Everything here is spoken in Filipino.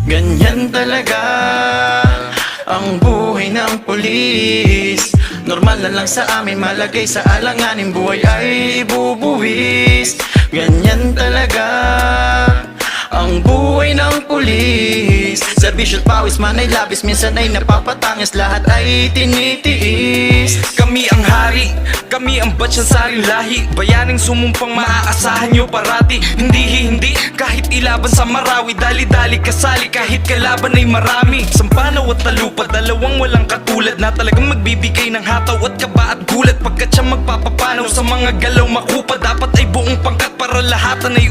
Ganyan talaga ang buhay ng pulis. Normal na lang sa amin malagay sa alanganin, buhay ay ibubuwis. Ganyan talaga ang buhay ng pulis. Servisyo't pawis man ay labis, minsan ay napapatangis, lahat ay tinitiis. Kami ang hari, kami ang batch ng saring lahi, bayaning sumumpang maaasahan nyo parati. Hindi, kahit ilaban sa Marawi, dali-dali kasali kahit kalaban ay marami. Sampanaw at talupa, dalawang walang katulad, na talagang magbibigay ng hataw at kaba at gulat. Pagkat siya magpapapanaw sa mga galaw makupa, dapat ay buong pangkat para lahatan ay